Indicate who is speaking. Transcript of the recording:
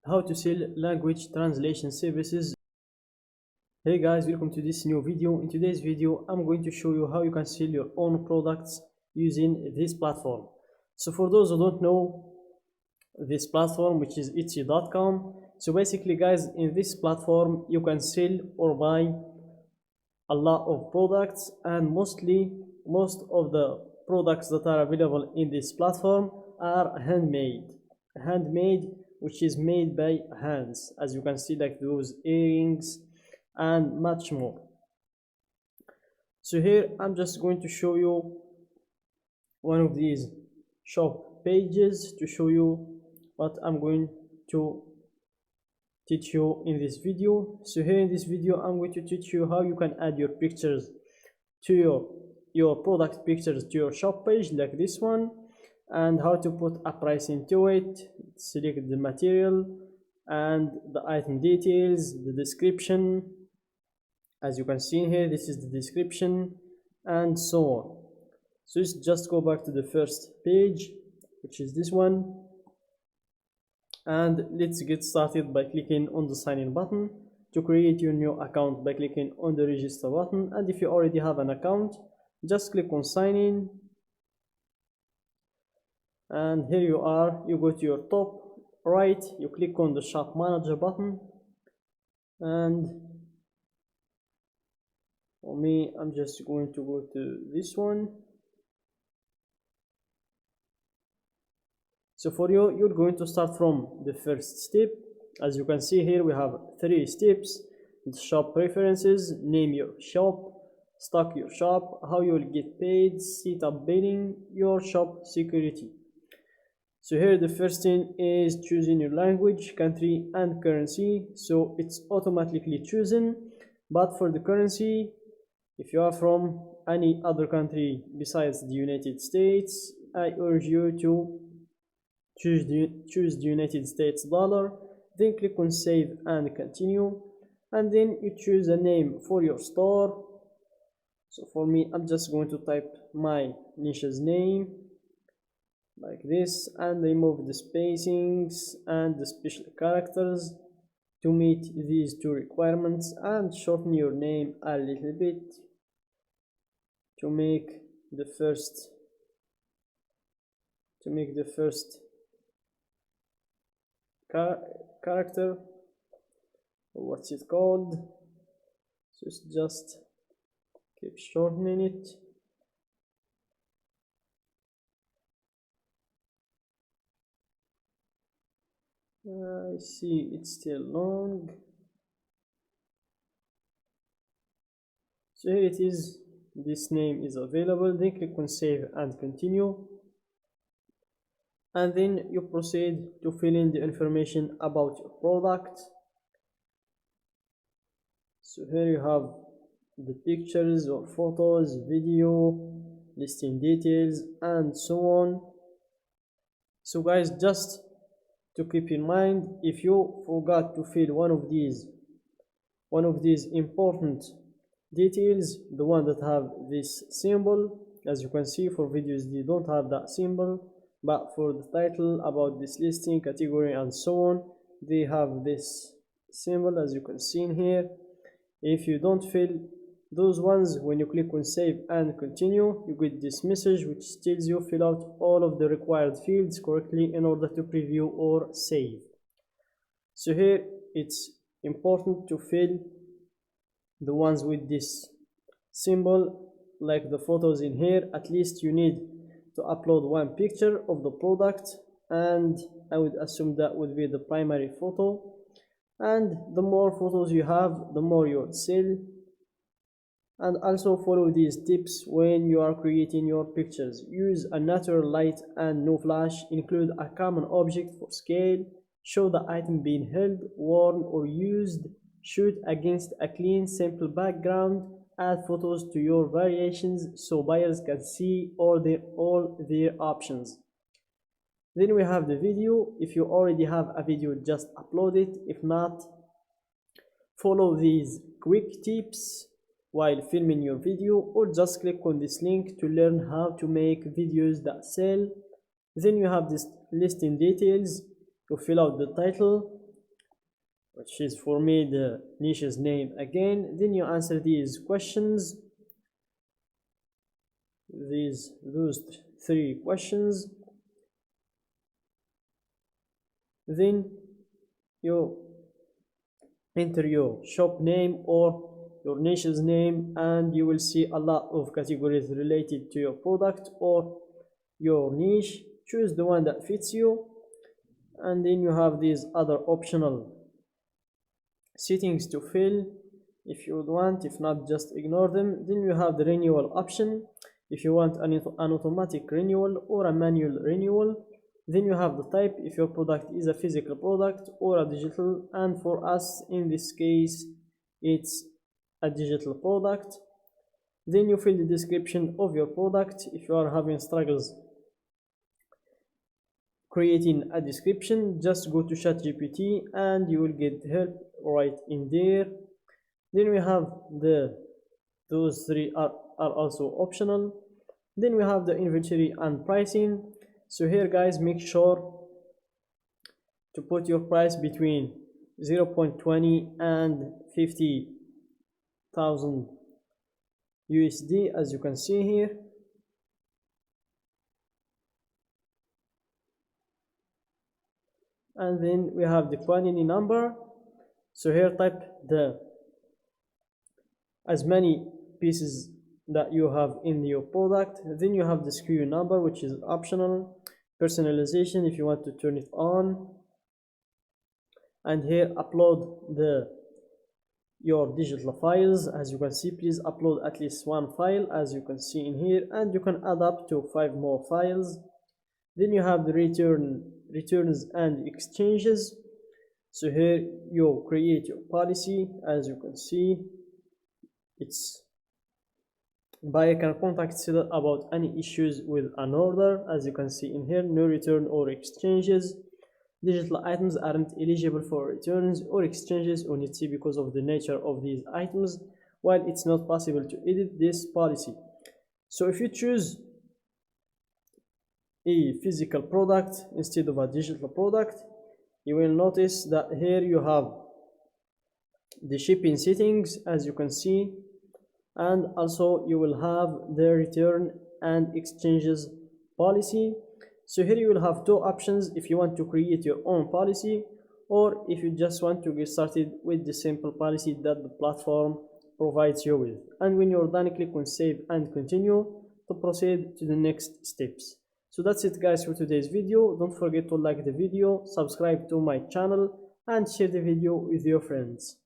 Speaker 1: how to sell language translation services. Hey guys, welcome to this new video. In today's video I'm going to show you how you can sell your own products using this platform. So for those who don't know this platform, which is etsy.com, so basically guys, in this platform you can sell or buy a lot of products, and most of the products that are available in this platform are handmade, which is made by hands, as you can see, like those earrings and much more. So here I'm just going to show you one of these shop pages to show you what I'm going to teach you in this video. So here in this video I'm going to teach you how you can add your pictures to your product pictures to your shop page, like this one, and how to put a price into it, select the material and the item details, the description. As you can see here, this is the description, and so on. So let's just go back to the first page, which is this one, and let's get started by clicking on the sign in button to create your new account by clicking on the register button. And if you already have an account, just click on sign in, and here you are. You go to your top right, you click on the shop manager button, and for me I'm just going to go to this one. So for you, you're going to start from the first step. As you can see here, we have 3 steps: the shop preferences, name your shop, stock your shop, how you will get paid, set up billing, your shop security. So here the first thing is choosing your language, country and currency. So it's automatically chosen, but for the currency, if you are from any other country besides the United States, I urge you to choose the United States dollar, then click on save and continue, and then you choose a name for your store. So for me, I'm just going to type my niche's name like this, and remove the spacings and the special characters to meet these 2 requirements, and shorten your name a little bit to make the first character, what's it called. So it's just keep shortening it. I see it's still long. So here it is, this name is available. Then click on save and continue, and then you proceed to fill in the information about your product. So here you have the pictures or photos, video, listing details and so on. So guys, just to keep in mind, if you forgot to fill one of these important details, the one that have this symbol, as you can see, for videos they don't have that symbol, but for the title, about this listing, category and so on, they have this symbol, as you can see in here. If you don't fill those ones, when you click on save and continue, you get this message which tells you fill out all of the required fields correctly in order to preview or save. So here it's important to fill the ones with this symbol, like the photos in here. At least you need to upload 1 picture of the product, and I would assume that would be the primary photo, and the more photos you have, the more you would sell. And also follow these tips when you are creating your pictures. Use a natural light and no flash. Include a common object for scale. Show the item being held, worn or used. Shoot against a clean, simple background. Add photos to your variations so buyers can see all their options. Then we have the video. If you already have a video, just upload it. If not, follow these quick tips while filming your video, or just click on this link to learn how to make videos that sell. Then you have this listing details. You fill out the title, which is for me the niche's name again. Then you answer these questions, those three questions. Then you enter your shop name or your niche's name, and you will see a lot of categories related to your product or your niche. Choose the one that fits you, and then you have these other optional settings to fill if you would want. If not, just ignore them. Then you have the renewal option if you want an automatic renewal or a manual renewal. Then you have the type if your product is a physical product or a digital, and for us in this case it's a digital product. Then you fill the description of your product if you are having struggles creating a description. Just go to ChatGPT and you will get help right in there. Then we have those three are also optional. Then we have the inventory and pricing. So here guys, make sure to put your price between 0.20 and 50,000 USD, as you can see here. And then we have the quantity number. So here type as many pieces that you have in your product. Then you have the SKU number, which is optional. Personalization if you want to turn it on. And here upload your digital files. As you can see, please upload at least one file, as you can see in here, and you can add up to 5 more files. Then you have the returns and exchanges. So here you create your policy. As you can see, it's buyer can contact seller about any issues with an order. As you can see in here, no return or exchanges. Digital items aren't eligible for returns or exchanges on Etsy because of the nature of these items, while it's not possible to edit this policy. So if you choose a physical product instead of a digital product, you will notice that here you have the shipping settings, as you can see, and also you will have the return and exchanges policy. So here you will have two options if you want to create your own policy, or if you just want to get started with the simple policy that the platform provides you with. And when you're done, click on save and continue to proceed to the next steps. So that's it guys for today's video. Don't forget to like the video, subscribe to my channel, and share the video with your friends.